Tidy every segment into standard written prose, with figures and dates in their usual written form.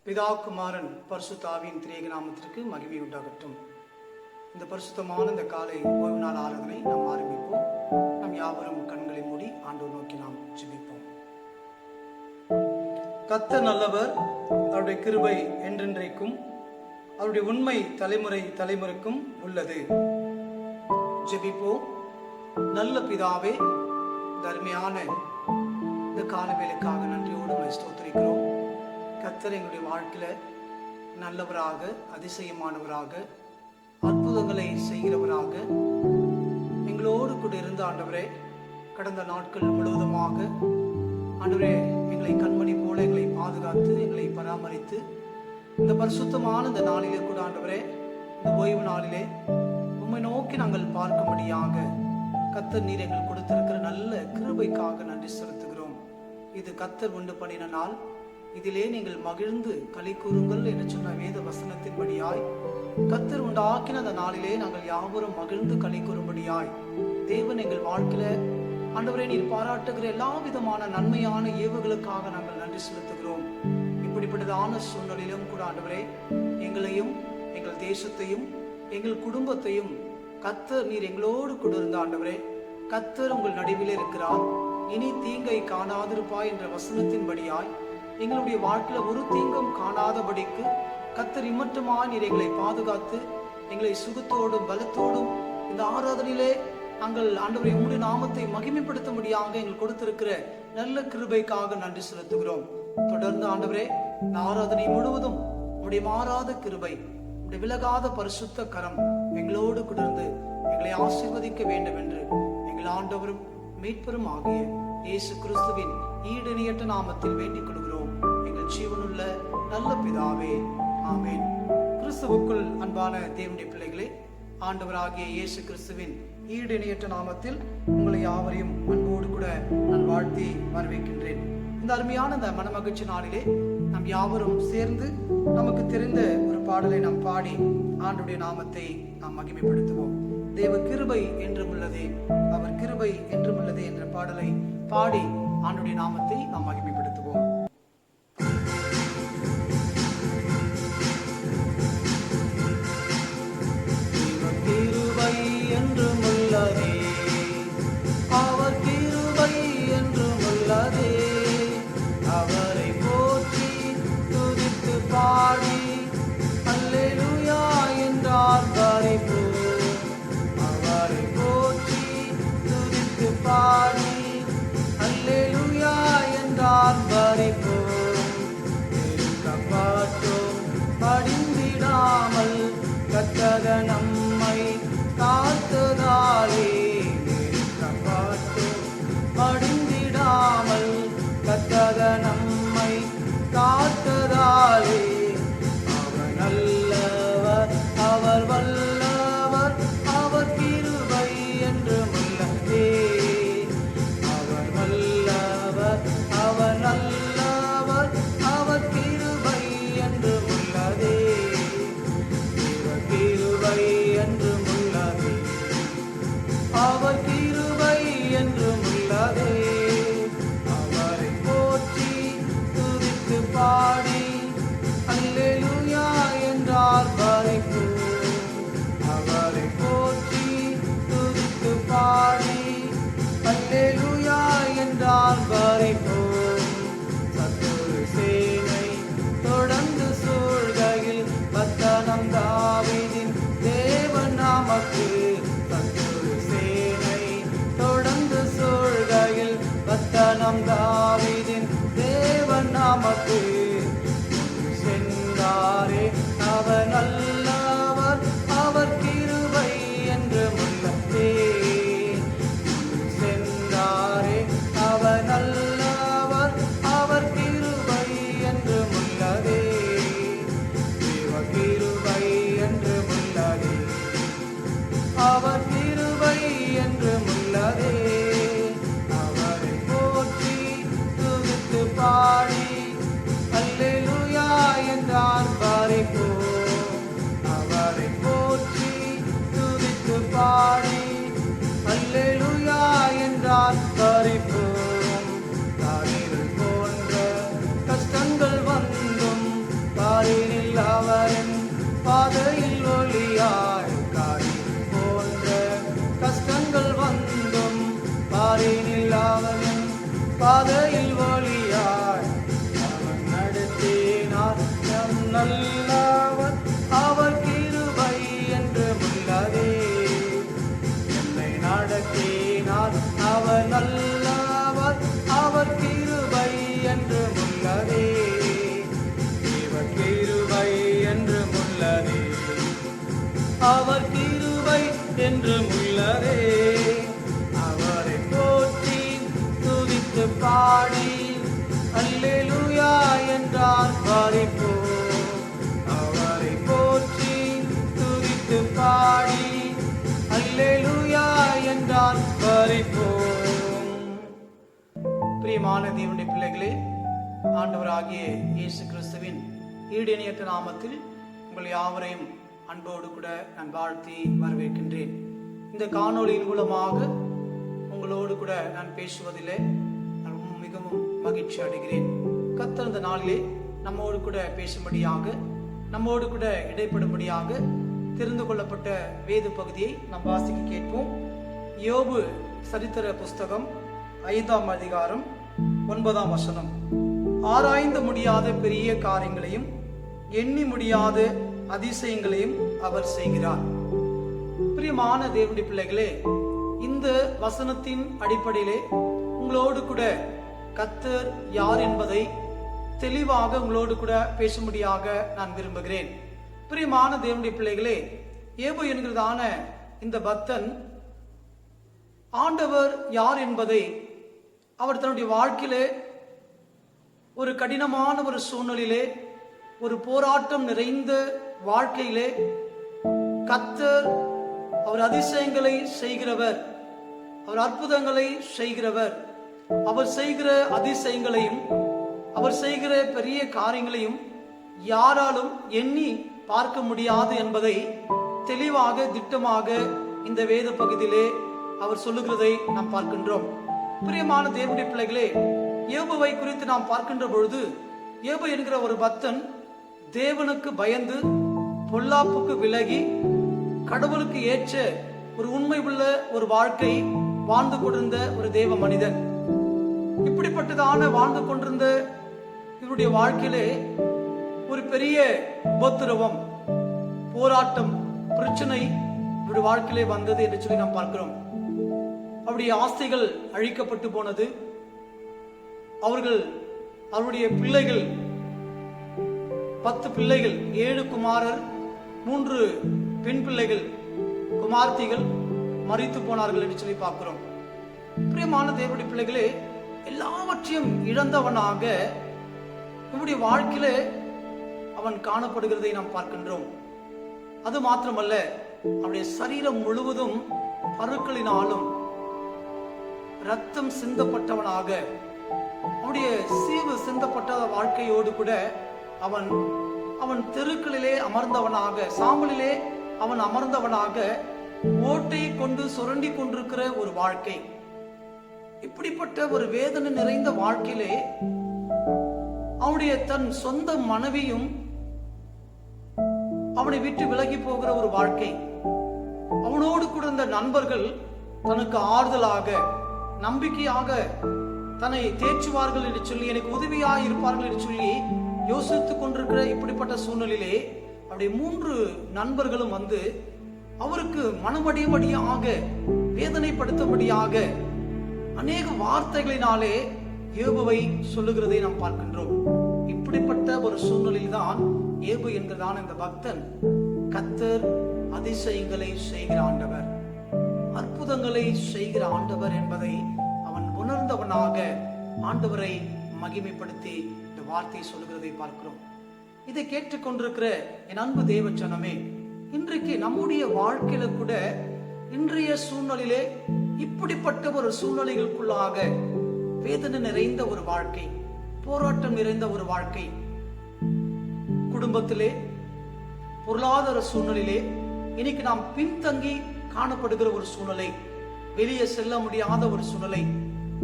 பிதா குமாரன் பரிசுத்தாவின் திரியேக நாமத்திற்கு மகிமை உண்டாகட்டும். இந்த பரிசுத்தமான இந்த காலை ஓய்வு நாள் ஆராதனை நாம் ஆரம்பிப்போம். நம் யாவரும் கண்களை மூடி ஆண்டவர் நோக்கி நாம் ஜெபிப்போம். கர்த்தர் நல்லவர், அவருடைய கிருபை என்றென்றைக்கும், அவருடைய உண்மை தலைமுறை தலைமுறைக்கும் உள்ளது. ஜெபிப்போம். நல்ல பிதாவே, இந்த அருமையான இந்த காலவேளைக்காக நன்றியோடு ஸ்தோத்திரிக்கிறோம். கர்த்தர் எங்களுடைய வாழ்க்கையில நல்லவராக, அதிசயமானவராக, அற்புதங்களை செய்கிறவராக எங்களோடு கூட இருந்த ஆண்டவரே, கடந்த நாட்கள் முழுவதுமாக ஆண்டவரே எங்களை கண்மணி போல எங்களை பாதுகாத்து எங்களை பராமரித்து இந்த பரிசுத்தமான இந்த நாளிலே கூட ஆண்டவரே, இந்த ஓய்வு நாளிலே உம்மை நோக்கி நாங்கள் பார்க்கும்படியாக கர்த்தர் நீர் எங்கள் கொடுத்திருக்கிற நல்ல கிருபைக்காக நன்றி செலுத்துகிறோம். இது கர்த்தர் உண்டு பண்ணின நாள், இதிலே நீங்கள் மகிழ்ந்து களி கூறுங்கள் என்று சொன்ன வேத வசனத்தின்படியாய் கர்த்தர் உண்டாக்கின அந்த நாளிலே நாங்கள் யாவரும் மகிழ்ந்து களி கூறும்படியாய் தேவன் எங்கள் வாழ்க்கையில ஆண்டவரே நீர் பாராட்டுகிற எல்லா விதமான நன்மையான ஏவுகளுக்காக நாங்கள் நன்றி செலுத்துகிறோம். இப்படிப்பட்டதான சூழ்நிலையிலும் கூட ஆண்டவரே எங்களையும் எங்கள் தேசத்தையும் எங்கள் குடும்பத்தையும் கர்த்தர் நீர் எங்களோடு கூட இருந்த ஆண்டவரே, கர்த்தர் உங்கள் நடுவில் இருக்கிறார், இனி தீங்கை காணாதிருப்பாய் என்ற வசனத்தின்படியாய் எங்களுடைய வாழ்க்கையில ஒரு தீங்கும் காணாதபடிக்கு கர்த்தர் இம்மட்டுமாய் நீர் எங்களை பாதுகாத்து எங்களை சுகத்தோடும் பலத்தோடும் இந்த ஆராதனையிலே நாங்கள் ஆண்டவரை உம்முடைய நாமத்தை மகிமைப்படுத்த முடியாத எங்கள் கொடுத்திருக்கிற நல்ல கிருபைக்காக நன்றி செலுத்துகிறோம். தொடர்ந்து ஆண்டவரே இந்த ஆராதனை முழுவதும் உம்முடைய மாறாத கிருபை, உம்முடைய விலகாத பரிசுத்த கரம் எங்களோடு குடர்ந்து எங்களை ஆசீர்வதிக்க வேண்டும் என்று எங்கள் ஆண்டவரும் மீட்பரும் ஆகிய இயேசு கிறிஸ்துவின் ஈடிணையற்ற நாமத்தில் வேண்டிக் கொள்கிறோம் எங்கள் ஜீவனுள்ள நல்ல பிதாவே, ஆமென். கிறிஸ்துவுக்குள் அன்பான தேவனுடைய பிள்ளைகளே, ஆண்டவராகிய இயேசு கிறிஸ்துவின் ஈடிணையற்ற நாமத்தில் உங்களை யாவரையும் அன்போடு கூட நான் வாழ்த்தி வரவேற்கின்றேன். இந்த அருமையான இந்த மனமகிழ்ச்சி நாளிலே நாம் யாவரும் சேர்ந்து நமக்கு தெரிந்த ஒரு பாடலை நாம் பாடி ஆண்டுடைய நாமத்தை நாம் மகிமைப்படுத்துவோம். தேவ கிருபை என்றும் உள்ளதே, அவர் கிருபை என்றும் உள்ளதே என்ற பாடலை பாடி ஆண்டுடைய நாமத்தை நாம் மகிமைப்படுத்துவோம். தேவ கிருபை என்றும் உள்ளதே, அவர் கிருபை என்றும் உள்ளதே, அவரை போற்றி துதித்து பாடி அல்லேலூயா என்றார் பரிபூ, அவரை போற்றி துதித்து பாடி அல்லேலூயா என்றார் பாதையில் வழியாய் அவர் நடத்தினார். நம் நல்லவர் அவர் கிருபை என்று உள்ளதே. என்னை நடத்தினார் அவர் நல்லவர் அவர் கிருபை என்று உள்ளதே. இவர் கிருபை என்று உள்ளதே. அவர் கிருபை என்று உள்ளதே. அவரை போற்றி துதித்து பாடி அல்லேலூயா என்றார் பாரிப்போம். அவரை போற்றி துதித்து பாடி அல்லேலூயா என்றார் பாரிப்போம். பிரியமான தேவனுடைய பிள்ளைகளே, ஆண்டவராகிய இயேசு கிறிஸ்துவின் ஈடிணையற்ற நாமத்தில் உங்கள் யாவரையும் அன்போடு கூட நான் வாழ்த்தி வரவேற்கின்றேன். இந்த காணொளியின் மூலமாக உங்களோடு கூட நான் பேசுவதிலே நான் மிகவும் மகிழ்ச்சி அடைகிறேன். கர்த்தர் இந்த நாளிலே நம்மோடு கூட பேசும்படியாக, நம்மோடு கூட இடைப்படும்படியாக தெரிந்து கொள்ளப்பட்ட வேத பகுதியை நாம் வாசிக்க கேட்போம். யோபு சரித்திர புஸ்தகம் 5ஆம் அதிகாரம் 9ஆம் வசனம். ஆராய்ந்து முடியாத பெரிய காரியங்களையும் எண்ணி முடியாத அதிசயங்களையும் அவர் செய்கிறார். பிரியமான தேவனுடைய பிள்ளைகளே, இந்த வசனத்தின் அடிப்படையிலே உங்களோடு கூட கர்த்தர் யார் என்பதை தெளிவாக உங்களோடு கூட பேசும்படியாக நான் விரும்புகிறேன். பிரியமான தேவனுடைய பிள்ளைகளே, யோபு என்கிறதான இந்த பக்தன் ஆண்டவர் யார் என்பதை அவர் தன்னுடைய வாழ்க்கையிலே ஒரு கடினமான ஒரு சூழ்நிலையிலே, ஒரு போராட்டம் நிறைந்த வாழ்க்கையிலே கர்த்தர் அவர் அதிசயங்களை செய்கிறவர், அவர் அற்புதங்களை செய்கிறவர், அவர் செய்கிற அதிசயங்களையும் அவர் செய்கிற பெரிய காரியங்களையும் யாராலும் எண்ணி பார்க்க முடியாது என்பதை தெளிவாக திட்டமாக இந்த வேத பகுதியிலே அவர் சொல்லுகிறதை நாம் பார்க்கின்றோம். பிரியமான தேவனுடைய பிள்ளைகளே, யோபுவை குறித்து நாம் பார்க்கின்ற பொழுது, யோபு என்கிற ஒரு பக்தன் தேவனுக்கு பயந்து பொல்லாப்புக்கு விலகி கடவுளுக்கு ஏற்ற ஒரு உண்மை உள்ள ஒரு வாழ்க்கை வாழ்ந்து கொண்டிருந்த ஒரு தேவ மனிதன். இப்படிப்பட்டதான வாழ்ந்து கொண்டிருந்த இவருடைய வாழ்க்கையிலே ஒரு பெரிய உபத்திரவம், போராட்டம், பிரச்சனை இவருடைய வாழ்க்கையிலே வந்தது என்று சொல்லி நாம் பார்க்கிறோம். அவருடைய ஆஸ்திகள் அழிக்கப்பட்டு போனது. அவருடைய பிள்ளைகள் 10 பிள்ளைகள், 7 குமாரர், 3 பெண் பிள்ளைகள், குமார்த்திகள் மரித்து போனார்கள் என்று சொல்லி பார்க்கிறோம். பிரியமான தேவனுடைய பிள்ளைகளே, எல்லாவற்றையும் இழந்தவனாக நம்முடைய வாழ்க்கையிலே அவன் காணப்படுகிறதை நாம் பார்க்கின்றோம். அது மாத்திரமல்ல, அவனுடைய சரீரம் முழுவதும் பருக்களினாலும் ரத்தம் சிந்தப்பட்டவனாக, அவனுடைய சீவு சிந்தப்பட்ட வாழ்க்கையோடு கூட அவன் தெருக்களிலே அமர்ந்தவனாக, சாம்பலிலே அவன் அமர்ந்தவனாக, ஓட்டையை கொண்டு சுரண்டி கொண்டிருக்கிற ஒரு வாழ்க்கை. இப்படிப்பட்ட ஒரு வேதனை நிறைந்த வாழ்க்கையிலே அவனுடைய தன் சொந்த மனைவியும் அவனை விட்டு விலகி போகிற ஒரு வாழ்க்கை. அவனோடு கூட இருந்த நண்பர்கள் தனக்கு ஆறுதலாக, நம்பிக்கையாக தன்னை தேற்றுவார்கள் என்று சொல்லி, எனக்கு உதவியாக இருப்பார்கள் என்று சொல்லி யோசித்துக் கொண்டிருக்கிற இப்படிப்பட்ட சூழ்நிலையிலே அவருடைய 3 நண்பர்களும் வந்து அவருக்கு மனமடியபடியாக, வேதனைப்படுத்தபடியாக அநேக வார்த்தைகளினாலே யோபுவை சொல்லுகிறதை நாம் பார்க்கின்றோம். இப்படிப்பட்ட ஒரு சூழ்நிலையில் தான் யோபு என்கிறதான இந்த பக்தன் கர்த்தர் அதிசயங்களை செய்கிற ஆண்டவர், அற்புதங்களை செய்கிற ஆண்டவர் என்பதை அவன் உணர்ந்தவனாக ஆண்டவரை மகிமைப்படுத்தி இந்த வார்த்தையை சொல்லுகிறதை பார்க்கிறோம். இதை கேட்டுக்கொண்டிருக்கிற என் அன்பு தேவ ஜனமே, இன்றைக்கு நம்முடைய வாழ்க்கையில கூட இன்றைய சூழ்நிலையிலே இப்படிப்பட்ட ஒரு சூழ்நிலைகளுக்குள்ளாக வேதனை நிறைந்த ஒரு வாழ்க்கை, போராட்டம் நிறைந்த ஒரு வாழ்க்கை, குடும்பத்திலே, பொருளாதார சூழ்நிலையிலே இன்னைக்கு நாம் பின்தங்கி காணப்படுகிற ஒரு சூழ்நிலை, வெளியே செல்ல முடியாத ஒரு சூழ்நிலை,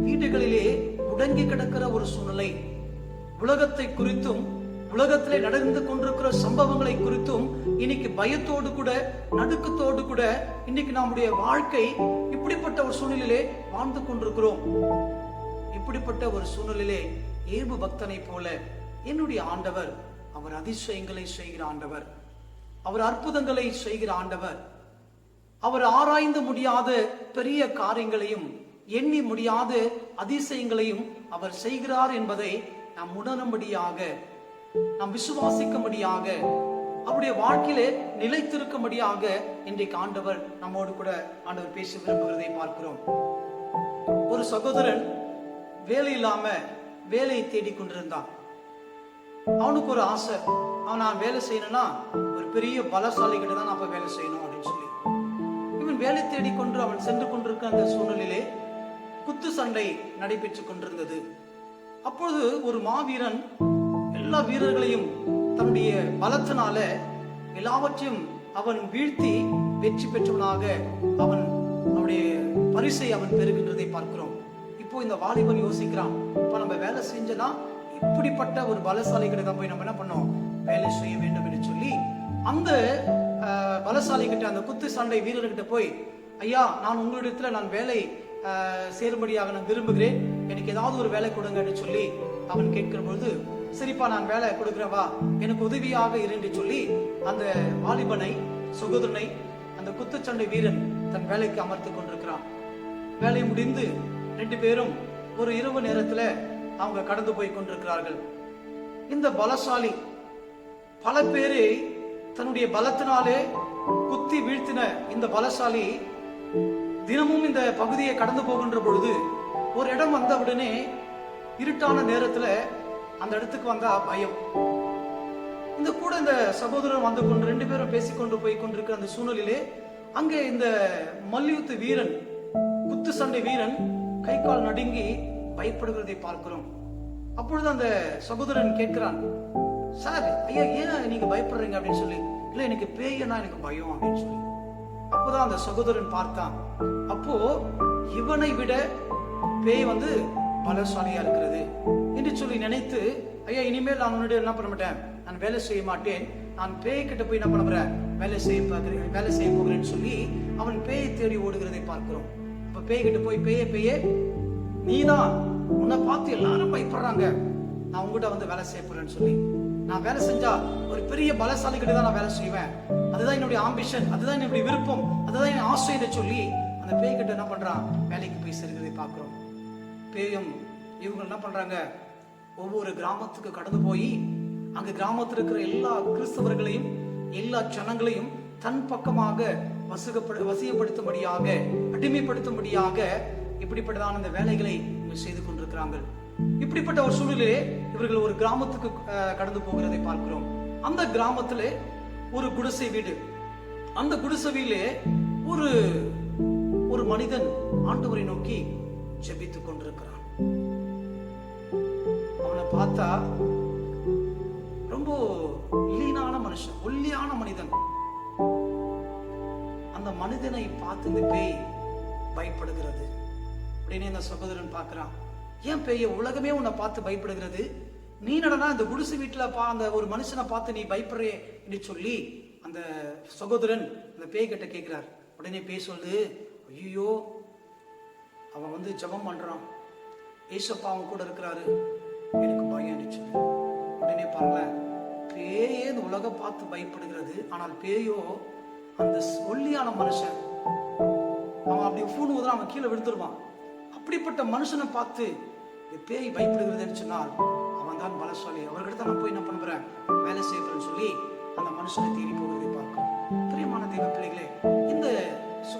வீடுகளிலே முடங்கி கிடக்கிற ஒரு சூழ்நிலை, உலகத்தை குறித்தும் உலகத்திலே நடந்து கொண்டிருக்கிற சம்பவங்களை குறித்தும் இன்னைக்கு பயத்தோடு கூட, நடுக்கத்தோடு கூட இன்னைக்கு நம்முடைய வாழ்க்கை இப்படிப்பட்ட ஒரு சூழ்நிலையிலே வாழ்ந்து கொண்டிருக்கிறோம். இப்படிப்பட்ட ஒரு சூழ்நிலையிலே ஏபு பக்தனை போல என்னுடைய ஆண்டவர் அவர் அதிசயங்களை செய்கிற ஆண்டவர், அவர் அற்புதங்களை செய்கிற ஆண்டவர், அவர் ஆராய்ந்து முடியாத பெரிய காரியங்களையும் எண்ணி முடியாத அதிசயங்களையும் அவர் செய்கிறார் என்பதை நாம் உணரும்படியாக, நாம் விசுவாசிக்கும்படியாக, அவருடைய வாழ்க்கையிலே நிலைத்திருக்கும்படியாக இன்றைக்கு ஆண்டவர் நம்மோடு கூட ஆண்டவர் பேசி விரும்புகிறதை பார்க்கிறோம். ஒரு சகோதரன் வேலை இல்லாம வேலையை தேடிக் கொண்டிருந்தான். அவனுக்கு ஒரு ஆசை, நான் வேலை செய்யணும்னா ஒரு பெரிய பலசாலி கிட்ட தான் நான் வேலை செய்யணும் அப்படின்னு சொல்லி இவன் வேலை தேடிக்கொண்டு அவன் சென்று கொண்டிருக்க அந்த சூழ்நிலையிலே குத்து சண்டை நடைபெற்றுக் கொண்டிருந்தது. அப்பொழுது ஒரு மாவீரன் எல்லா வீரர்களையும் தன்னுடைய பலத்தினால எல்லாவற்றையும் அவன் வீழ்த்தி வெற்றி பெற்றவனாக அவனுடைய பரிசை அவன் பெறுகின்றதை பார்க்கிறோம். இப்போ இந்த வாலிபன் யோசிக்கிறான், இப்ப நம்ம வேலை செஞ்சனா இப்படிப்பட்ட ஒரு பலசாலி கிட்ட தான் போய் நம்ம என்ன பண்ணோம், வேலை செய்ய வேண்டும் என்று சொல்லி அந்த பலசாலி கிட்ட, அந்த குத்து சண்டை வீரர்கிட்ட போய், ஐயா, நான் உங்களிடத்துல நான் வேலை சேரும்படியாக நான் விரும்புகிறேன், எனக்கு ஏதாவது ஒரு வேலை கொடுங்கன்னு சொல்லி அவன் கேட்கிற பொழுது, சரிப்பா நான் வேலை கொடுக்கிறவா, எனக்கு உதவியாக இருந்து சொல்லி அந்த வாலிபனை, சகோதரனை அந்த குத்துச்சண்டை வீரன் தன் வேலைக்கு அமர்த்து கொண்டிருக்கிறான். வேலை முடிந்து 2 பேரும் ஒரு இரவு நேரத்துல அவங்க கடந்து போய் கொண்டிருக்கிறார்கள். இந்த பலசாலி பல பேரை தன்னுடைய பலத்தினாலே குத்தி வீழ்த்தின இந்த பலசாலி தினமும் இந்த பகுதியை கடந்து போகின்ற பொழுது ஒரு இடம் வந்த உடனே இருட்டான நேரத்துல அந்த இடத்துக்கு வந்தா பயம். இந்த கூட இந்த சகோதரன் வந்து கொண்டு 2 பேரும் பேசிக்கொண்டு போய் கொண்டிருக்கிற அந்த சூழ்நிலையிலே அங்கே இந்த மல்யுத்த வீரன், குத்து சண்டை வீரன் கை கால் நடுங்கி பயப்படுகிறதை பார்க்கிறோம். அப்பொழுது அந்த சகோதரன் கேட்கிறான், சார், ஐயா, ஏன் நீங்க பயப்படுறீங்க அப்படின்னு சொல்லி. இல்ல, எனக்கு பேயனா எனக்கு பயம் அப்படின்னு சொல்லி. அப்போதான் அந்த சகோதரன் பார்த்தான், அப்போ இவனை விட பேய் பலசாலியா இருக்கிறது என்று சொல்லி நினைத்து, ஐயா, இனிமேல் நான் உன்னுடைய என்ன பண்ண மாட்டேன், நான் வேலை செய்ய மாட்டேன், நான் பேய் கிட்ட போய் என்ன பண்ண போறேன், வேலை செய்ய போகிறேன்னு சொல்லி அவன் பேயை தேடி ஓடுகிறதை பார்க்கிறோம். அப்ப பேய் கிட்ட போய், பேயே, நீதான், உன்னை பார்த்து எல்லாரும் பயப்படுறாங்க, நான் உங்ககிட்ட வேலை செய்ய போறேன்னு சொல்லி, நான் வேலை செஞ்சா ஒரு பெரிய பலசாலி கிட்ட தான் நான் வேலை செய்வேன், அதுதான் என்னுடைய ஆம்பிஷன், அதுதான் என்னுடைய விருப்பம், அதுதான் என் ஆசை என்று சொல்லி அந்த பேய் கிட்ட என்ன பண்றான், வேலைக்கு போய் சேர்கிறதை பார்க்கிறோம். பேயும் இவங்க என்ன பண்றாங்க, ஒவ்வொரு கிராமத்துக்கு கடந்து போய் அங்க கிராமத்தில் இருக்கிற எல்லா கிறிஸ்தவர்களையும் எல்லா ஜனங்களையும் தன் பக்கமாக வசியப்படுத்தும்படியாக, அடிமைப்படுத்தும்படியாக இப்படிப்பட்டதான இந்த வேலைகளை செய்து கொண்டிருக்கிறார்கள். இப்படிப்பட்ட ஒரு சூழலிலே இவர்கள் ஒரு கிராமத்துக்கு கடந்து போகிறதை பார்க்கிறோம். அந்த கிராமத்திலே ஒரு குடிசை வீடு, அந்த குடிசை வீட்டிலே ஒரு மனிதன் ஆண்டவரை நோக்கி ஜெபித்துக் கொண்டிருக்கிறான். அவனை பார்த்தா ரொம்ப லீனான மனுஷன், ஒல்லியான மனிதன். அந்த மனிதனை பார்த்து இந்த பேய் பயப்படுகிறது. உடனே இந்த சகோதரன் பார்க்கிறான், ஏன் பேய, உலகமே உன்னை பார்த்து பயப்படுகிறது, நீ நடனா இந்த குடிசை வீட்டுல அந்த ஒரு மனுஷனை பார்த்து நீ பயப்படுறே என்று சொல்லி அந்த சகோதரன் அந்த பேய் கிட்ட கேட்கிறார். உடனே பேய் சொல்லுது, ஐயோ, அவன் ஜெபம் பண்றான், ஏசப்பா அவன் கூட இருக்கிறாரு, எனக்கு பயம் சொல்லி. உடனே பாருங்களேன், பேயே இந்த உலகம் பார்த்து பயப்படுகிறது, ஆனால் பேயோ அந்த ஒல்லியான மனுஷன், அவன் அப்படி பூணுவதான் அவன் கீழே விழுந்துருவான். அப்படிப்பட்ட மனுஷனை பார்த்து பேய் பயப்படுகிறதுன்னு சொன்னால் அவன் தான் பலசாலி, அவர்கிட்ட நான் போய் என்ன பண்றேன், வேலை செய்யறேன்னு சொல்லி அந்த மனுஷனை தேடி போகிறதை பார்க்கும். பிரியமான தெய்வ பிள்ளைகளே, இந்த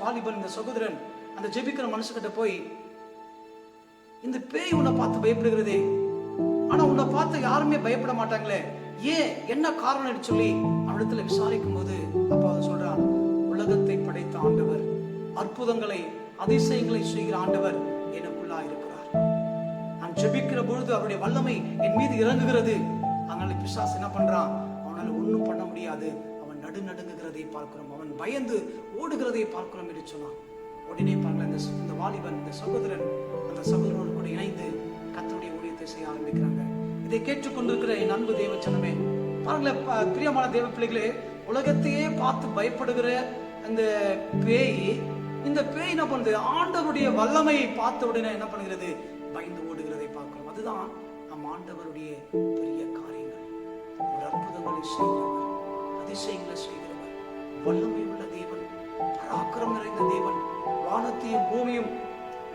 வாலிபன், இந்த சகோதரன் அந்த ஜெபிக்கிற மனுஷகிட்ட போய், இந்த பேய் உன்னை பார்த்து பயப்படுகிறதே, ஆனா உன்னை பார்த்து யாருமே பயப்பட மாட்டாங்களே, ஏன், என்ன காரணம் சொல்லி அவனிடத்துல விசாரிக்கும் போது அப்ப அவன் சொல்றான், உலகத்தை படைத்த ஆண்டவர், அற்புதங்களை அதிசயங்களை செய்கிற ஆண்டவர் எனக்குள்ளா இருக்கிறார். நான் ஜெபிக்கிற பொழுது அவருடைய வல்லமை என் மீது இறங்குகிறது. அதனால பிசாசு என்ன பண்றான், அவனால ஒண்ணும் பண்ண முடியாது, அவன் நடுநடுங்குகிறதை பார்க்கிறோம், அவன் பயந்து ஓடுகிறதை பார்க்கிறோம் என்று சொன்னான். உடனே பாருங்க, இந்த வாலிபன், இந்த சகோதரன் அந்த சகோதரனோடு கூட இணைந்து கர்த்தருடைய ஊழியத்தை செய்ய ஆரம்பிக்கிறாங்க. இதை கேட்டுக்கொண்டிருக்கிற என் அன்பு தேவ ஜனமே, பாருங்களேன், பிரியமான தேவ பிள்ளைகளே, உலகத்தையே பார்த்து பயப்படுகிற அந்த பேய், இந்த பேய் என்ன பண்ணுது, ஆண்டவருடைய வல்லமையை பார்த்த உடனே என்ன பண்ணுகிறது, பயந்து ஓடுகிறது. இதுதான் நம் ஆண்டவருடைய பெரிய காரியங்கள். ஒரு அற்புதங்களை செய்கிறவர், அதிசயங்களை செய்கிறவர், வல்லமை உள்ள தேவன், பராக்கிரம் நிறைந்த தேவன், வானத்தையும் பூமியும்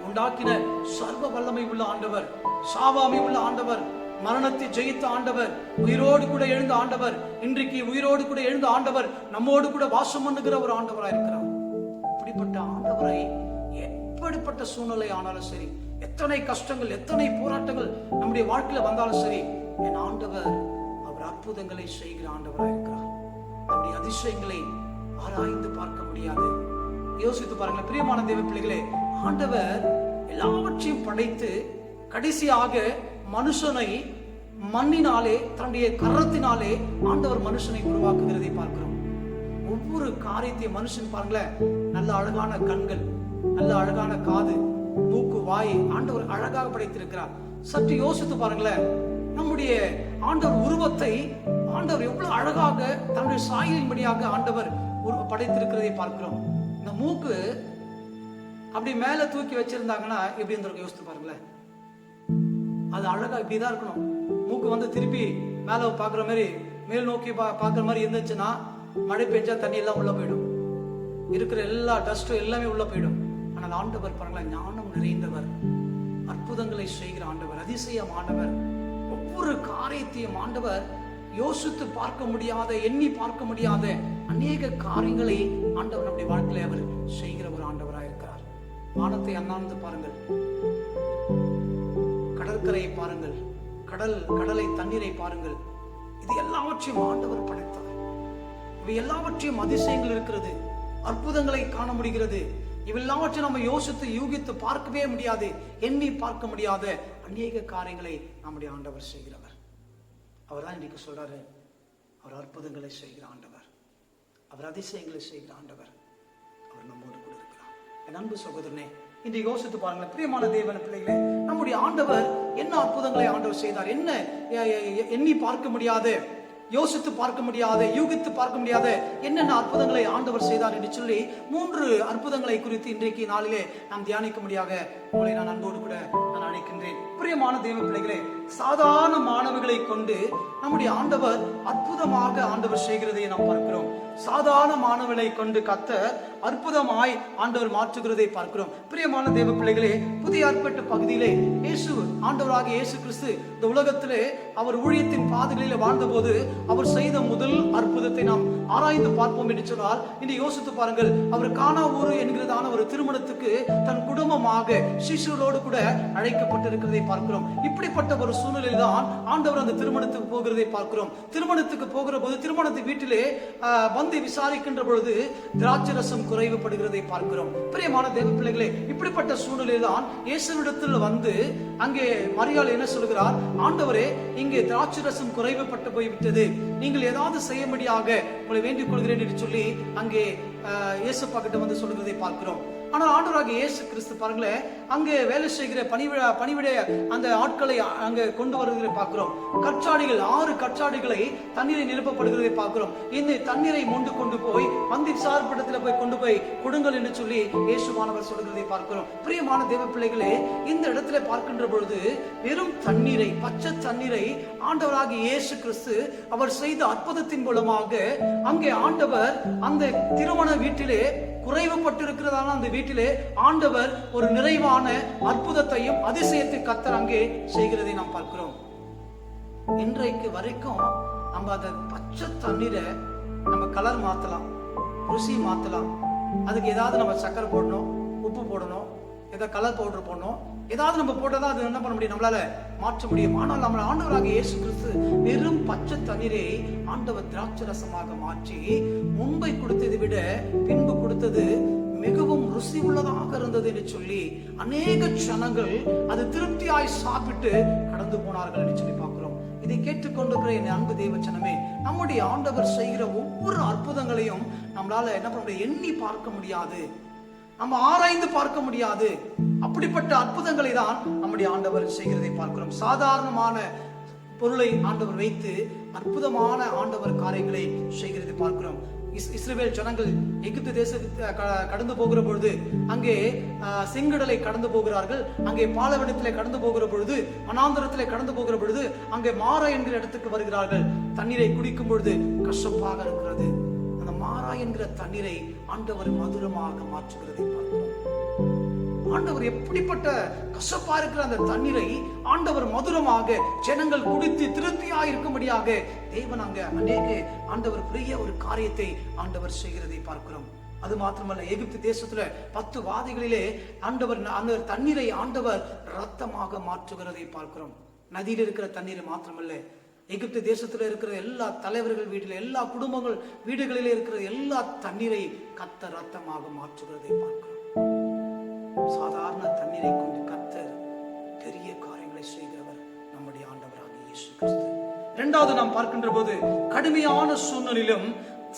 உண்டாக்கின சர்வ வல்லமை உள்ள ஆண்டவர், சாவாமை உள்ள ஆண்டவர், மரணத்தை ஜெயித்த ஆண்டவர், உயிரோடு கூட எழுந்த ஆண்டவர், இன்றைக்கு உயிரோடு கூட எழுந்த ஆண்டவர், நம்மோடு கூட வாசம் பண்ணுகிற ஒரு ஆண்டவராக இருக்கிறார். இப்படிப்பட்ட ஆண்டவரை எப்படிப்பட்ட சூழ்நிலை ஆனாலும் சரி, எத்தனை கஷ்டங்கள், எத்தனை போராட்டங்கள் நம்முடைய வாழ்க்கையில வந்தாலும் சரி, என் ஆண்டவர் அவர் அற்புதங்களை செய்கிற ஆண்டவராக இருக்கிறார். அவருடைய அதிசயங்களை ஆராய்ந்து பார்க்க முடியாது. யோசித்து பாருங்களேன் பிரியமான தேவ பிள்ளைகளே, ஆண்டவர் எல்லாவற்றையும் படைத்து கடைசியாக மனுஷனை மண்ணினாலே தன்னுடைய கரத்தினாலே ஆண்டவர் மனுஷனை உருவாக்குகிறதை பார்க்கிறோம். ஒவ்வொரு காரியத்தையும் மனுஷன் பாருங்களேன், நல்ல அழகான கண்கள், நல்ல அழகான காது, மூக்கு, வாய் ஆண்டவர் அழகாக படைத்திருக்கிறார். சற்று யோசித்து பாருங்களேன், நம்முடைய ஆண்டவர் உருவத்தை ஆண்டவர் எவ்வளவு அழகாக தன்னுடைய சாயலின்படியாக ஆண்டவர் படைத்திருக்கிறதை பார்க்கிறோம். இந்த மூக்கு அப்படி மேல தூக்கி வச்சிருந்தாங்கன்னா எப்படி இருந்திருக்கும் யோசித்து பாருங்களேன். அது அழகா இப்படிதான் இருக்கணும். மூக்கு திருப்பி மேல பாக்குற மாதிரி, மேல் நோக்கி பாக்குற மாதிரி இருந்துச்சுன்னா மழை பெஞ்சா தண்ணி எல்லாம் உள்ள போயிடும், இருக்கிற எல்லா டஸ்டும் எல்லாமே உள்ள போயிடும். ஆனால் ஆண்டவர் பாருங்களேன், ஞானம் நிறைந்தவர், அற்புதங்களை செய்கிற ஆண்டவர், அதிசயம் ஆண்டவர், ஒவ்வொரு காரியத்தையும் ஆண்டவர் யோசித்து பார்க்க முடியாத, எண்ணி பார்க்க முடியாத அநேக காரியங்களை ஆண்டவர் நம்முடைய வாழ்க்கையில அவர் செய்கிற ஒரு ஆண்டவராக இருக்கிறார். வானத்தை அண்ணாந்து பாருங்கள், கடற்கரையை பாருங்கள், கடலை தண்ணீரை பாருங்கள், இது எல்லாவற்றையும் ஆண்டவர் படைத்தார். இவை எல்லாவற்றையும் அதிசயங்கள் இருக்கிறது, அற்புதங்களை காண முடிகிறது. இவெல்லாவற்றையும் நம்ம யோசித்து யூகித்து பார்க்கவே முடியாது, எண்ணி பார்க்க முடியாத அநேக காரியங்களை நம்முடைய ஆண்டவர் செய்கிறவர். அவர் தான் இன்னைக்கு சொல்றாரு, அவர் அற்புதங்களை செய்கிற ஆண்டவர், அவர் அதிசயங்களை செய்கிற ஆண்டவர், அவர் நம்மோடு கூட இருக்கிறார். என் அன்பு சகோதரனே, இன்று யோசித்து பாருங்களேன் பிரியமான தேவன பிள்ளைகளே, நம்முடைய ஆண்டவர் என்ன அற்புதங்களை ஆண்டவர் செய்தார், என்ன எண்ணி பார்க்க முடியாத, யோசித்து பார்க்க முடியாத, யூகித்து பார்க்க முடியாத என்னென்ன அற்புதங்களை ஆண்டவர் செய்தார் என்று சொல்லி 3 அற்புதங்களை குறித்து இன்றைக்கு நாளிலே நாம் தியானிக்க முடியாத உங்களை நான் அன்போடு கூட நான் அழைக்கின்றேன். பிரியமான தேவ பிள்ளைகளே, சாதாரண மாணவர்களை கொண்டு நம்முடைய ஆண்டவர் அற்புதமாக ஆண்டவர் செய்கிறதை நாம் பார்க்கிறோம். சாதாரண மாணவர்களை கொண்டு கர்த்தர் அற்புதமாய் ஆண்டவர் மாற்றுகிறதை பார்க்கிறோம். பிரியமான தேவ பிள்ளைகளே, புதிய ஏற்பாட்டு பகுதியிலே இயேசு ஆண்டவராக இயேசு கிறிஸ்து இந்த உலகத்திலே அவர் ஊழியத்தின் பாதைகளில் வாழ்ந்தபோது அவர் செய்த முதல் அற்புதத்தை நாம் ஆராய்ந்து பார்ப்போம் என்று சொன்னால், இன்று யோசித்து பாருங்கள், அவர் கானா ஊரு என்கிறதான ஒரு திருமணத்துக்கு தன் குடும்பமாக சிஷ்யர்களோடு கூட அழைக்கப்பட்டிருக்கிறதை பார்க்கிறோம். இப்படிப்பட்ட ஒரு சூழ்நிலையில் தான் ஆண்டவர் அந்த திருமணத்துக்கு போகிறதை பார்க்கிறோம். திருமணத்துக்கு போகிற போது திருமணத்து வீட்டிலே வந்து விசாரிக்கின்ற பொழுது திராட்சை ரசம் குறைவுபடுகிறதை பார்க்கிறோம். பிரியமான தேவ பிள்ளைகளே, இப்படிப்பட்ட சூழ்நிலையில் தான் இயேசுவிடத்தில் வந்து அங்கே மரியாள் என்ன சொல்கிறார், ஆண்டவரே இங்கே திராட்சை ரசம் குறைவுபட்டு போய்விட்டது, நீங்கள் ஏதாவது செய்யும்படியாக உங்களை வேண்டிக் கொள்கிறேன் என்று சொல்லி அங்கே இயேசுப்பா கிட்ட வந்து சொல்கிறதை பார்க்கிறோம். ஆனால் ஆண்டவராக இயேசு கிறிஸ்து பாருங்களேன், அங்கே வேலை செய்கிற பணிவிட அந்த ஆட்களை அங்கே கொண்டு வருவதை பார்க்கிறோம். கற்சாடிகள் 6 கற்சாடிகளை தண்ணீரை நிரப்பப்படுகிறதை பார்க்கிறோம். இந்த தண்ணீரை மொண்டு கொண்டு போய் மந்தி சார்படத்தில் போய் கொண்டு போய் கொடுங்கள் என்று சொல்லி இயேசுவானவர் சொல்கிறதை பார்க்கிறோம். பிரியமான தேவ பிள்ளைகளே, இந்த இடத்துல பார்க்கின்ற பொழுது வெறும் தண்ணீரை, பச்சை தண்ணீரை ஆண்டவராக இயேசு கிறிஸ்து அவர் செய்த அற்புதத்தின் மூலமாக அங்கே ஆண்டவர் அந்த திருமண வீட்டிலே குறைவுபட்டிருக்கிறதான அந்த வீட்டிலே ஆண்டவர் ஒரு நிறைவான அற்புதத்தையும் அதிசயத்தை கர்த்தர் அங்கே செய்கிறதை நாம் பார்க்கிறோம். இன்றைக்கு வரைக்கும் நம்ம அந்த பச்சை தண்ணீரை நம்ம கலர் மாத்தலாம், ருசி மாத்தலாம், அதுக்கு ஏதாவது நம்ம சக்கரை போடணும், உப்பு போடணும், ஏதாவது கலர் பவுடர் போடணும், ஏதாவது நம்ம போட்டதான் அது என்ன பண்ண முடியும், நம்மளால மாற்ற முடியும். ஆனால் நம்ம ஆண்டவராக இயேசு கிறிஸ்து வெறும் பச்சை தண்ணீரை ஆண்டவர் திராட்சை ரசமாக மாற்றி முன்பை கொடுத்ததை விட பின்பு கொடுத்தது மிகவும் ருசி உள்ளதாக இருந்தது என்று சொல்லி அநேக ஜனங்கள் அது திருப்தியாய் சாப்பிட்டு கடந்து போனார்கள் என்று சொல்லி பார்க்கிறோம். இதை கேட்டுக்கொண்டிருக்கிற என் அன்பு தேவ ஜனமே, நம்முடைய ஆண்டவர் செய்கிற ஒவ்வொரு அற்புதங்களையும் நம்மளால என்ன பண்ண முடியாது, எண்ணி பார்க்க முடியாது, நம்ம ஆராய்ந்து பார்க்க முடியாது. அப்படிப்பட்ட அற்புதங்களை தான் நம்முடைய ஆண்டவர் செய்கிறதை பார்க்கிறோம். சாதாரணமான பொருளை ஆண்டவர் வைத்து அற்புதமான ஆண்டவர் காரியங்களை செய்கிறதை பார்க்கிறோம். இஸ்ரவேல் ஜனங்கள் எகிப்து தேசத்தை கடந்து போகிற பொழுது அங்கே செங்கடலை கடந்து போகிறார்கள். அங்கே பாலைவனத்திலே கடந்து போகிற பொழுது, வனாந்தரத்திலே கடந்து போகிற பொழுது அங்கே மாரா என்கிற இடத்துக்கு வருகிறார்கள். தண்ணீரை குடிக்கும் பொழுது கசப்பாக இருக்கிறது. அந்த மாரா என்கிற தண்ணீரை ஆண்டவர் மதுரமாக மாற்றுகிறதை பார்க்கிறோம். ஆண்டவர் எப்படிப்பட்ட கசப்பா இருக்கிற அந்த தண்ணீரை ஆண்டவர் மதுரமாக ஜனங்கள் குடித்து திருப்தியா இருக்கும்படியாக தேவன் அங்க அநேக ஆண்டவர் பெரிய ஒரு காரியத்தை ஆண்டவர் செய்கிறதை பார்க்கிறோம். அது மாத்திரமல்ல, எகிப்து தேசத்துல 10 வாதைகளிலே ஆண்டவர் அந்த தண்ணீரை ஆண்டவர் ரத்தமாக மாற்றுகிறதை பார்க்கிறோம். நதியில் இருக்கிற தண்ணீரை மாத்திரமல்ல, எகிப்து தேசத்துல இருக்கிற எல்லா தலைவர்கள் வீட்டில, எல்லா குடும்பங்கள் வீடுகளிலே இருக்கிற எல்லா தண்ணீரை கர்த்தர் ரத்தமாக மாற்றுகிறதை பார்க்கிறோம். சாதாரண தண்ணீரை கொண்டு கர்த்தர் பெரிய காரியங்களை செய்கிறவர் நம்முடைய ஆண்டவராகிய இயேசு கிறிஸ்து. இரண்டாவது நாம் பார்க்கின்ற போது, கடுமையான சூழ்நிலையிலும்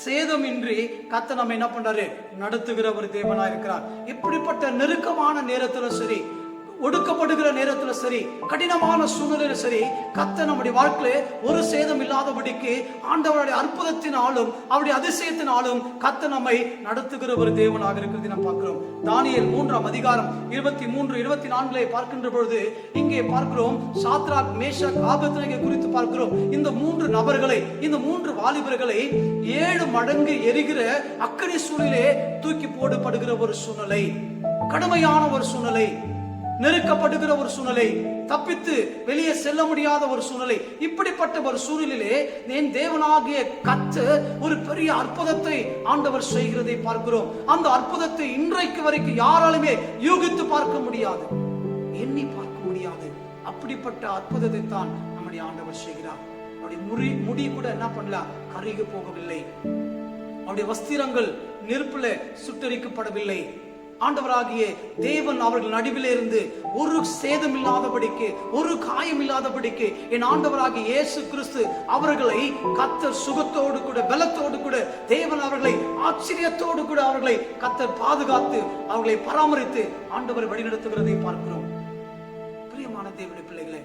சேதமின்றி கர்த்தர் நம்ம என்ன பண்றாரு, நடத்துகிற ஒரு தேவனா இருக்கிறார். இப்படிப்பட்ட நெருக்கமான நேரத்துல சரி, ஒடுக்கப்படுகிற நேரத்துல சரி, கடினமான சூழ்நிலையில சரி, கர்த்தர் நம்முடைய வாழ்க்கையில ஒரு சேதம் இல்லாதபடிக்கு ஆண்டவருடைய அற்புதத்தினாலும் அவருடைய அதிசயத்தினாலும் கர்த்தர் நம்மை நடத்துகிற ஒரு தேவனாக இருக்கிறது நாம் பார்க்கிறோம். தானியேல் 3ஆம் அதிகாரம் 23, 24 பார்க்கின்ற பொழுது இங்கே பார்க்கிறோம், சாத்ராக், மேஷாக், ஆபேத்நேகோ குறித்து பார்க்கிறோம். இந்த 3 நபர்களை, இந்த 3 வாலிபர்களை 7 மடங்கு எரிகிற அக்கினி சூழலிலே தூக்கி போடப்படுகிற ஒரு சூழ்நிலை, கடுமையான ஒரு சூழ்நிலை, நெருக்கப்படுகிற ஒரு சூழ்நிலை, தப்பித்து வெளியே செல்ல முடியாத ஒரு சூழ்நிலை. இப்படிப்பட்ட ஒரு சூழ்நிலையிலே என் தேவனாகிய கர்த்தர் ஒரு பெரிய அற்புதத்தை ஆண்டவர் செய்கிறதை பார்க்கிறோம். அந்த அற்புதத்தை இன்றைக்கு வரைக்கும் யாராலுமே யூகித்து பார்க்க முடியாது, எண்ணி பார்க்க முடியாது. அப்படிப்பட்ட அற்புதத்தை தான் நம்முடைய ஆண்டவர் செய்கிறார். அவருடைய முடி கூட என்ன பண்ணல, கருகி போகவில்லை. அவருடைய வஸ்திரங்கள் நெருப்புல சுட்டரிக்கப்படவில்லை. ஆண்டவராகிய தேவன் அவர்கள் நடுவிலே இருந்து ஒரு சேதம் இல்லாதபடிக்கு, ஒரு காயம் இல்லாதபடிக்கு என் ஆண்டவராகிய இயேசு கிறிஸ்து அவர்களை கர்த்தர் சுகத்தோடு கூட, பலத்தோடு கூட தேவன் அவர்களை ஆச்சரியத்தோடு கூட அவர்களை கர்த்தர் பாதுகாத்து அவர்களை பராமரித்து ஆண்டவர் வழிநடத்துகிறதை பார்க்கிறோம். பிரியமான தேவனுடைய பிள்ளைகளே,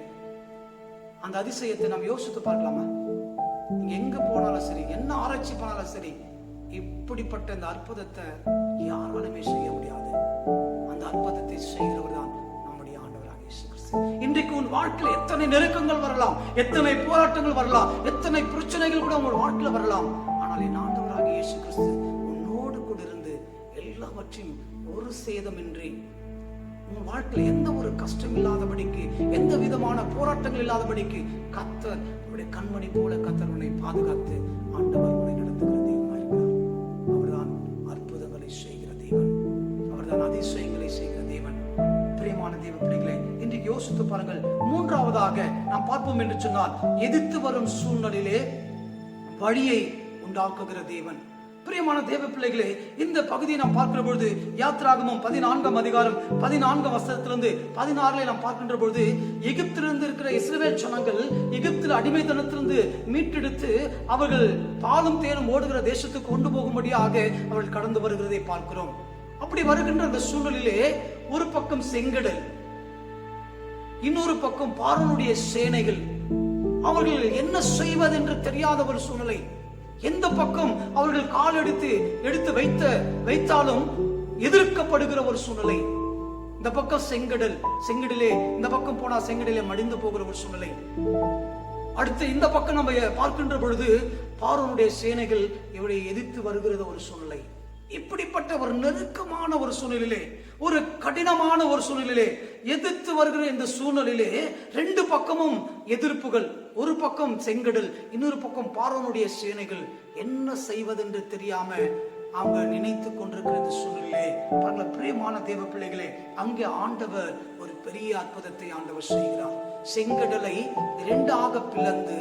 அந்த அதிசயத்தை நாம் யோசித்து பார்க்கலாமா? நீங்க எங்க போனாலும் சரி, என்ன ஆராய்ச்சி பண்ணாலும் சரி, இப்படிப்பட்ட இந்த அற்புதத்தை யாராலுமே செய்ய முடியாது. அந்த அற்புதத்தை செய்கிறவர் தான் நம்முடைய ஆண்டவராகிய இயேசு கிறிஸ்து. இன்றைக்கு உன் வாழ்க்கையில் எத்தனை நெருக்கங்கள் வரலாம், எத்தனை போராட்டங்கள் வரலாம், எத்தனை பிரச்சனைகள் கூட உங்கள் வாழ்க்கையில் வரலாம். ஆனால் என் ஆண்டவராகிய இயேசு கிறிஸ்து உன்னோடு கூட இருந்து எல்லாவற்றையும் ஒரு சேதமின்றி, உன் வாழ்க்கையில் எந்த ஒரு கஷ்டம் இல்லாதபடிக்கு, எந்த விதமான போராட்டங்கள் இல்லாதபடிக்கு கர்த்தர் அவருடைய கண்மணி போல கர்த்தர் உன்னை பாதுகாத்து ஆண்டவர் உன்னை நடத்துகிற தேவனாக இருக்கிறார். அவர்தான் அற்புதங்களை செய்கிற தேவன், அவர்தான் அதிசயங்களை செய்கிற தேவன். பிரியமான தேவ பிள்ளைகளை, இன்றைக்கு யோசித்து பாருங்கள். மூன்றாவதாக நாம் பார்ப்போம் என்று சொன்னால், எதிர்த்து வரும் சூழ்நிலையிலே வழியை உண்டாக்குகிற தேவன். பிரியமான தேவ பிள்ளைகளே, இந்த பகுதியை நாம் பார்க்கிற பொழுது யாத்ராகமம் 14ஆம் அதிகாரம் 14 வசனத்திலிருந்து 16 நாம் பார்க்கின்ற பொழுது, எகிப்திலிருந்து இருக்கிற இஸ்ரவேல் ஜனங்கள் எகிப்தில் அடிமைத்தனத்திலிருந்து மீட்டெடுத்து அவர்கள் பாலும் தேனும் ஓடுகிற தேசத்துக்கு கொண்டு போகும்படியாக அவர்கள் கடந்து வருகிறதை பார்க்கிறோம். அப்படி வருகின்ற அந்த சூழ்நிலையிலே ஒரு பக்கம் செங்கடல், இன்னொரு பக்கம் பார்வோனுடைய சேனைகள். அவர்கள் என்ன செய்வது என்று தெரியாத ஒரு சூழ்நிலை. எந்த பக்கம் அவர்கள் கால் எடுத்து வைத்தாலும் எதிர்க்கப்படுகிற ஒரு சூழ்நிலை. இந்த பக்கம் செங்கடலே, இந்த பக்கம் போனா செங்கடலே மடிந்து போகிற ஒரு சூழ்நிலை. அடுத்து இந்த பக்கம் நம்ம பார்க்கின்ற பொழுது பார்வோனுடைய சேனைகள் இவரை எதிர்த்து வருகிற ஒரு சூழ்நிலை. இப்படிப்பட்ட ஒரு நெருக்கமான ஒரு சூழ்நிலையிலே, ஒரு கடினமான ஒரு சூழ்நிலையிலே எதிர்த்து வருகிற இந்த சூழ்நிலையிலே 2 பக்கமும் எதிர்ப்புகள். ஒரு பக்கம் செங்கடல், இன்னொரு பக்கம் பார்வோனுடைய சேனைகள். என்ன செய்வதென்று தெரியாம அவங்க நினைத்து கொண்டிருக்கிற இந்த சூழ்நிலையிலே பல பிரியமான தேவ பிள்ளைகளே, அங்கே ஆண்டவர் ஒரு பெரிய அற்புதத்தை ஆண்டவர் செய்கிறார். செங்கடலை 2ஆக பிளந்து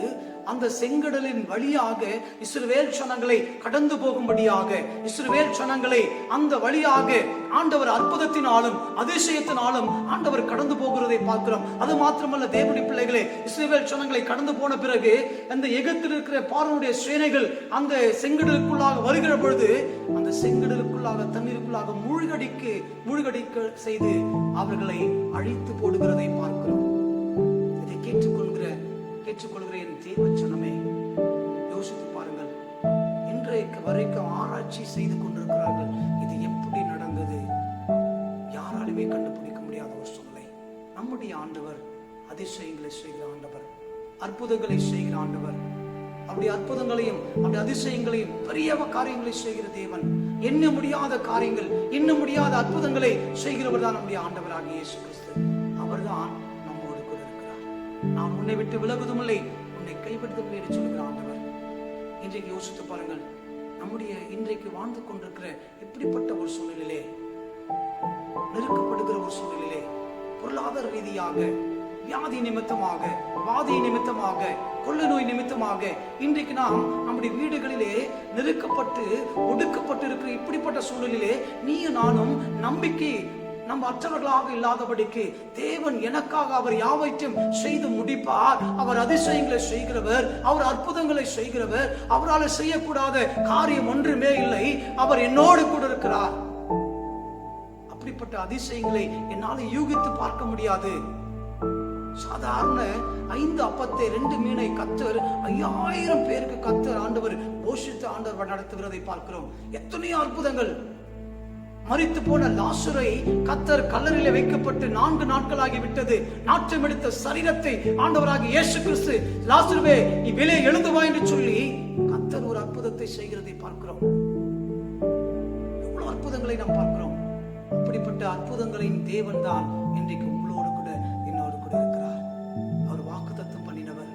அந்த செங்கடலின் வழியாக இஸ்ரவேல் ஜனங்களை கடந்து போகும்படியாக, இஸ்ரவேல் ஜனங்களை அந்த வழியாக ஆண்டவர் அற்புதத்தினாலும் அதிசயத்தினாலும் ஆண்டவர் கடந்து போகிறதை பார்க்கிறோம். அது மாத்திரமல்ல தேவனுடைய பிள்ளைகளே, இஸ்ரவேல் ஜனங்களை கடந்து போன பிறகு அந்த எகிப்தில் இருக்கிற பார்வோனுடைய சேனைகள் அந்த செங்கடலுக்குள்ளாக வருகிற பொழுது அந்த செங்கடலுக்குள்ளாக, தண்ணீருக்குள்ளாக மூழ்கடிக்க செய்து அவர்களை அழித்து போடுகிறதை பார்க்கிறோம். இதை கேட்டுக்கொள்கிற என் தேவ ஜனமே, யோசித்து பாருங்கள். இன்றைக்கு வரைக்கும் ஆராய்ச்சி செய்து கொண்டிருக்கிறார்கள். இது எப்படி நடந்தது? யாராலுமே கண்டுபிடிக்க முடியாத ஒரு சூழ்நிலை. நம்முடைய ஆண்டவர் அதிசயங்களை செய்கிற ஆண்டவர், அற்புதங்களை செய்கிற ஆண்டவர். அப்படி அற்புதங்களையும் அப்படி அதிசயங்களையும் பெரிய காரியங்களை செய்கிற தேவன், எண்ண முடியாத காரியங்கள், எண்ண முடியாத அற்புதங்களை செய்கிறவர் தான் நம்முடைய ஆண்டவராகிய இயேசு கிறிஸ்து. அவர்தான் நம்மோடு கூட இருக்கிறார். நான் உன்னை விட்டு விலகுவதும் இல்லை, உன்னை கைவிடுவதும் என்று சொல்கிற ஆண்டவர். இன்றைக்கு யோசித்து பாருங்கள், நம்முடைய இன்றைக்கு வாழ்ந்து கொண்டிருக்கிற இப்படிப்பட்ட ஒரு சூழ்நிலையிலே, நெருக்கப்படுகிற ஒரு சூழ்நிலையிலே, பொருளாதார ரீதியாக, வியாதி நிமித்தமாக, வாதி நிமித்தமாக, கொள்ளை நோய் நிமித்தமாக இன்றைக்கு நாம் நம்முடைய வீடுகளிலே நெருக்கப்பட்டு ஒடுக்கப்பட்டு இருக்கிற இப்படிப்பட்ட சூழ்நிலையிலே நீயும் நானும் நம்பிக்கை நம்ம அற்றவர்களாக இல்லாதபடிக்கு தேவன் எனக்காக அவர் யாவற்றையும் செய்து முடிப்பார். அவர் அதிசயங்களை செய்கிறவர், அவர் அற்புதங்களை செய்கிறவர். அவரால் செய்யக்கூடாத காரியம் ஒன்றுமே இல்லை. அவர் என்னோடு கூட இருக்கிறார். அப்படிப்பட்ட அதிசயங்களை என்னால் யூகித்து பார்க்க முடியாது. சாதாரண 5 அப்பத்தை 2 மீனை கத்தர் 5000 பேருக்கு கத்தர் ஆண்டவர் போஷித்து ஆண்டவர் நடத்துகிறதை பார்க்கிறோம். எத்தனையோ அற்புதங்கள். மரித்து போன லாசரை கத்தர் கல்லறையிலே வைக்கப்பட்டு 4 நாட்களாகி விட்டது. நாற்றம் எடுத்த சரீரத்தை ஆண்டவராகிய இயேசு கிறிஸ்து, லாசருவே நீ வெளியே எழுந்து வா என்று சொல்லி கத்தர் ஒரு அற்புதத்தை செய்கிறதை பார்க்கிறோம். எவ்வளவு அற்புதங்களை நாம் பார்க்கிறோம். அப்படிப்பட்ட அற்புதங்களின் தேவன் தான் இன்றைக்கு உங்களோடு கூட என்னோடு கூட இருக்கிறார். அவர் வாக்குத்தத்தம் பண்ணினவர்,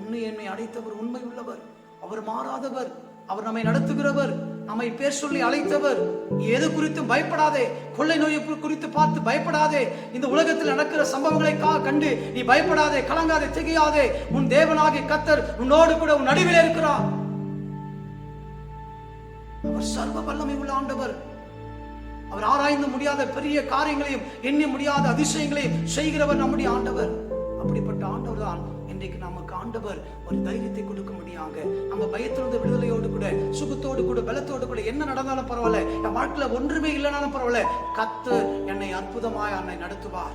உன்னை என்னை அழைத்தவர் உண்மை உள்ளவர், அவர் மாறாதவர், அவர் நம்மை நடத்துகிறவர், நம்மை பேர் சொல்லி அழைத்தவர். எது குறித்தும் பயப்படாதே, கொள்ளை நோயை குறித்து பார்த்து பயப்படாதே, இந்த உலகத்தில் நடக்கிற சம்பவங்களை கண்டு நீ பயப்படாதே, கலங்காதே, திகையாதே. உன் தேவனாகிய கர்த்தர் உன்னோடு கூட உன் நடுவில் இருக்கிறார். அவர் சர்வ வல்லமை உள்ள ஆண்டவர். அவர் ஆராய்ந்து முடியாத பெரிய காரியங்களையும் எண்ணி முடியாத அதிசயங்களையும் செய்கிறவர் நம்முடைய ஆண்டவர். அப்படிப்பட்ட ஆண்டவர் தான் இன்றைக்கு நமக்கு ஆண்டவர் ஒரு தைரியத்தை கொடுக்க முடியாங்க. நம்ம பயத்திலிருந்து விடுதலையோடு கூட, சுகத்தோடு கூட, பலத்தோடு கூட, என்ன நடந்தாலும் பரவாயில்ல, என் வாழ்க்கையில ஒன்றுமே இல்லைனாலும் பரவாயில்ல, கர்த்தர் என்னை அற்புதமாய் என்னை நடத்துவார்.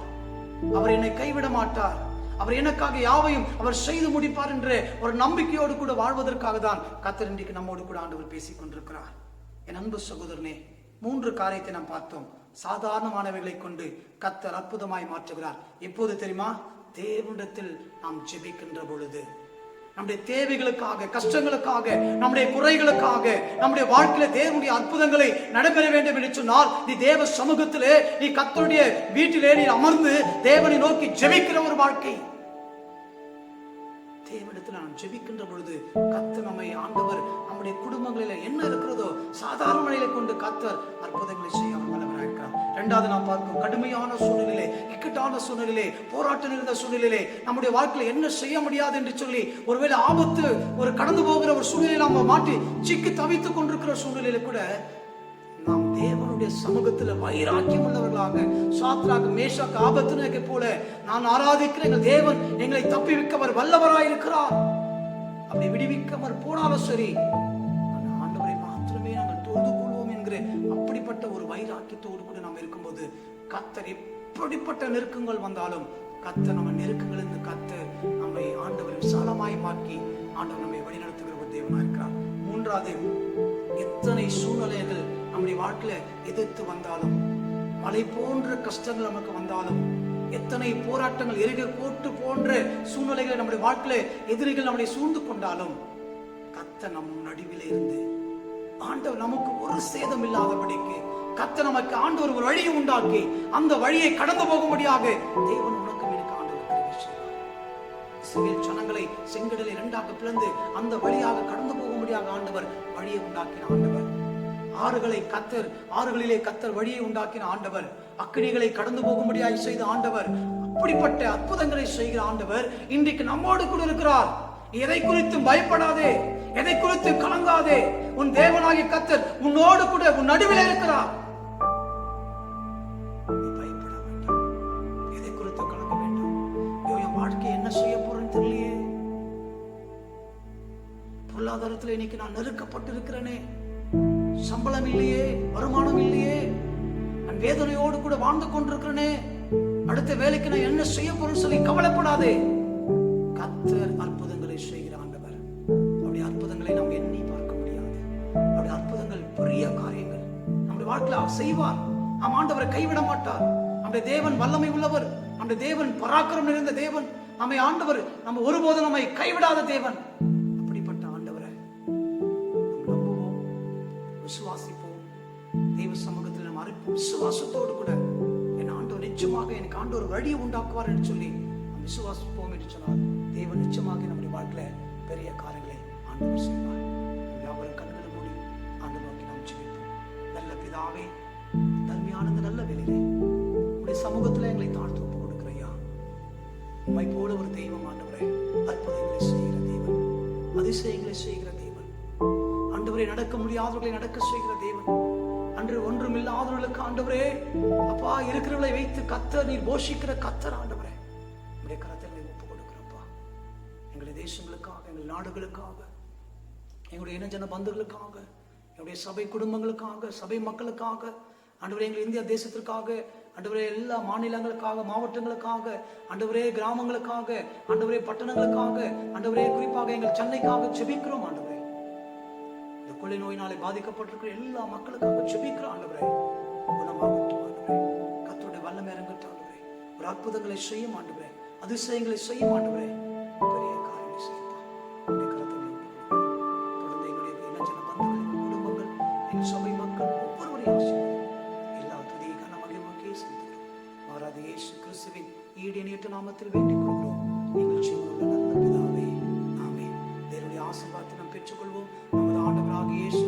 அவர் என்னை கைவிட மாட்டார். அவர் எனக்காக யாவையும் அவர் செய்து முடிப்பார் என்ற ஒரு நம்பிக்கையோடு கூட வாழ்வதற்காக தான் கர்த்தர் இன்றைக்கு நம்மோடு கூட ஆண்டவர் பேசிக் கொண்டிருக்கிறார். என் அன்பு சகோதரனே, 3 காரியத்தை நாம் பார்த்தோம். சாதாரணமானவைகளை கொண்டு கர்த்தர் அற்புதமாய் மாற்றுகிறார். எப்போது தெரியுமா? தேவனிடத்தில் நாம் ஜெபிக்கின்ற பொழுது, நம்முடைய தேவைகளுக்காக, கஷ்டங்களுக்காக, நம்முடைய குறைகளுக்காக, நம்முடைய வாழ்க்கையில தேவனுடைய அற்புதங்களை நடைபெற வேண்டும் என்று சொன்னால், நீ தேவ சமூகத்திலே, நீ கர்த்தருடைய வீட்டிலே நீ அமர்ந்து தேவனை நோக்கி ஜெபிக்கிற ஒரு வாழ்க்கை. தேவனிடத்தில் நாம் ஜெபிக்கின்ற பொழுது கர்த்தர் நம்மை ஆண்டவர் நம்முடைய குடும்பங்களில் என்ன இருக்கிறதோ சாதாரண நிலையை கொண்டு கர்த்தர் அற்புதங்களை செய்ய வல்லவராக இருக்கிறார். 2வது நாம் பார்க்கும், கடுமையான சூழ்நிலையிலே, இக்கட்டான சூழ்நிலையிலே, போராட்டம் இருந்த சூழ்நிலையிலே, நம்முடைய வாழ்க்கையில என்ன செய்ய முடியாது என்று சொல்லி ஒருவேளை ஆபத்து ஒரு கடந்து போகிற ஒரு சூழ்நிலையை நாம் மாட்டி சிக்கி தவித்துக் கொண்டிருக்கிற சூழ்நிலையில கூட நாம் தேவனுடைய சமூகத்துல வைராக்கியம் உள்ளவர்களாக, சாத்ராக் மேஷாக் ஆபேத்நேகோ போல, நான் ஆராதிக்கிற எங்கள் தேவன் எங்களை தப்பிவிக்கவர் வல்லவராயிருக்கிறார், அப்படி விடுவிக்கவர் போனாலும் சரி, அந்த ஆண்டவரை மாத்திரமே நாங்கள் தொழுது கொள்வோம் என்கிற அப்படிப்பட்ட ஒரு வைராக்கியத்தோடு கூட நாம் இருக்கும்போது, கர்த்தர் எப்படிப்பட்ட நெருக்கங்கள் வந்தாலும் கர்த்தர் நம்ம நெருக்கங்களிலிருந்து கர்த்தர் நம்மை ஆண்டவர் விசாலமாய் மாற்றி ஆண்டவர் நம்மை வழிநடத்துகிற ஒரு தேவனாக இருக்கிறார். 3வது, எத்தனை சூழ்நிலைகள் நம்முடைய வாழ்க்கையில எதிர்த்து வந்தாலும், மலை போன்ற கஷ்டங்கள் நமக்கு வந்தாலும், எத்தனை போராட்டங்கள், எரிக கோட்டு போன்ற சூழ்நிலைகளை நம்முடைய வாழ்க்கையில எதிரிகள் நம்மளை சூழ்ந்து கொண்டாலும், கர்த்தர் நம் நடுவில் இருந்து ஆண்டவர் நமக்கு ஒரு சேதம் இல்லாதபடிக்கு கர்த்தர் நமக்கு ஆண்டவர் ஒரு வழியை உண்டாக்கி அந்த வழியை கடந்து போகும்படியாக தேவன் உனக்கு எனக்கு ஆண்டவர் கிருபை செய்தார். இஸ்ரவேல் ஜனங்களை செங்கடலை 2ஆக பிளந்து அந்த வழியாக கடந்து போகும்படியாக ஆண்டவர் வழியை உண்டாக்கின ஆண்டவர். ஆறுகளிலே கர்த்தர் வழியை உண்டாக்கின ஆண்டவர். அக்கினிகளை கடந்து போகும்படியாக செய்த ஆண்டவர். அப்படிப்பட்ட அற்புதங்களை செய்கிற ஆண்டவர் இன்றைக்கு நம்மோடு கூட இருக்கிறார். எதை குறித்தும் பயப்படாதே, எதை குறித்து கலங்காதே. உன் தேவனாகிய கர்த்தர் உன்னோடு கூட உன் நடுவில் இருக்கிறார். நீ பயப்பட வேண்டாம், எதை குறித்து கலங்க வேண்டாம். என் வாழ்க்கை என்ன செய்ய போறேன்னு தெரியலையே, பொருளாதாரத்தில் இன்னைக்கு நான் நெருக்கப்பட்டு இருக்கிறேனே, சம்பளம் இல்லையே, வருமானம் இல்லையே, நான் வேதனையோடு கூட வாழ்ந்து கொண்டிருக்கிறேனே, அடுத்த வேலைக்கு நான் என்ன செய்ய போறேன்னு சொல்லி கவலைப்படாதே. கர்த்தர் அற்புதங்களை செய்கிற ஆண்டவர். அப்படி அற்புதங்களை நாம் எண்ணி பார்க்க முடியாது. வாழ்க்கையில் அவர் செய்வார். ஆண்டவரை கைவிட மாட்டார். நம்முடைய தேவன் வல்லமை உள்ளவர். நம்முடைய தேவன் பராக்கிரமம் நிறைந்த தேவன். நம்மை ஆண்டவர் நம்ம ஒருபோதும் நம்மை கைவிடாத தேவன். அப்படிப்பட்ட ஆண்டவரை நாம் நம்புவோம், விசுவாசிப்போம். தெய்வ சமூகத்தில் நம்ம அரைப்போம். விசுவாசத்தோடு கூட என் ஆண்டவர் நிச்சயமாக எனக்கு ஆண்டவர் வழியை உண்டாக்குவார் என்று சொல்லி நாம் விசுவாசிப்போம் என்று சொன்னால் தேவன் நிச்சயமாக நம்முடைய வாழ்க்கையில பெரிய காரியங்களை ஆண்டவர் செய்வார். யாவரும் கண்களை மூடி ஆண்டவர் நோக்கி நாம் ஜெபிப்போம். நல்ல பிதாவே, தன்மையான நல்ல வேளையிலே உடைய சமூகத்தில் எங்களை தாழ்த்து ஒப்பு கொடுக்கிறையா. உம்மை போல ஒரு தெய்வம் ஆண்டவரே, அற்புதங்களை செய்கிற தேவன், அதிசயங்களை செய்கிற தேவன், ஆண்டவரை நடக்க முடியாதவர்களை நடக்க செய்கிற தேவன், அன்று ஒன்றும் இல்லாதவர்களுக்கு ஆண்டவரே அப்பா இருக்கிறவர்களை வைத்து கத்தர் நீர் போஷிக்கிற கத்தர் ஆண்டவரே, உடைய கரத்தை ஒப்பு கொடுக்கிறப்பா. எங்களுடைய தேசங்களுக்காக, எங்கள் நாடுகளுக்காக, எங்களுடைய இனஜன பந்துகளுக்காக, எங்களுடைய சபை குடும்பங்களுக்காக, சபை மக்களுக்காக, ஆண்டவரே எங்கள் இந்தியா தேசத்திற்காக, ஆண்டவரே எல்லா மாநிலங்களுக்காக, மாவட்டங்களுக்காக, ஆண்டவரே கிராமங்களுக்காக, ஆண்டவரே பட்டணங்களுக்காக, ஆண்டவரே குறிப்பாக எங்கள் சென்னைக்காக ஜெபிக்கிறோம். ஆண்டவரே இந்த கொள்ளை நோயினாலே பாதிக்கப்பட்டிருக்கிற எல்லா மக்களுக்காக ஜெபிக்கிறோம். ஆண்டவரே குணமாகட்டும். ஆண்டவரே கர்த்தருடைய வல்லமை இறங்கட்டும். ஆண்டவரே ஒரு அற்புதங்களை செய்யும். ஆண்டவரே அதிசயங்களை செய்யும். ஆண்டவரே பெரிய காரியங்களை செய்யப்பா. உடைய கரத்தை தொடர்ந்து எங்களுடைய இனஜன பந்துகள், குடும்பங்கள், எங்கள் சபை மக்கள் ஒவ்வொருவரையும் ஆசீர்வதியும். இயேசு கிறிஸ்துவின் ஈடேனியற்ற நாமத்தில் வேண்டிக் கொள்கிறோம். நீங்கள் ஜீவனுள்ள நல்ல பிதாவே, ஆமென். தேவனுடைய ஆசீர்வாதத்தை நாம் பெற்றுக்கொள்வோம். நமது ஆண்டவராகிய இயேசு